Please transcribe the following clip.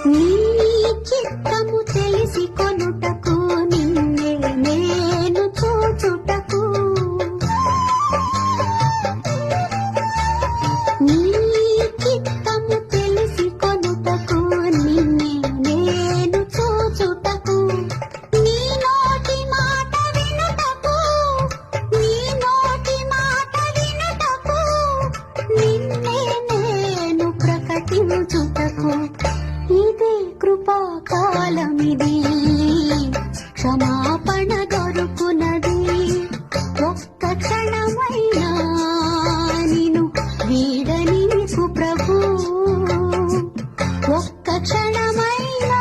నీ చిత్తము తెలిసి కొనుటకు నిన్నే నేను చూచుటకు నీ చిత్తము తెలిసి కొనుటకు నిన్నే నేను చూచుటకు నీ నోటి మాట వినుటకు నీ నోటి మాట వినుటకు నిన్నే నేను ప్రకటించుటకు ఇదే కృపాకాలమిది క్షమాపణ దొరుకునది ఒక్క క్షణమైనా నిన్ను వీడనీకు ప్రభు ఒక్క క్షణమైనా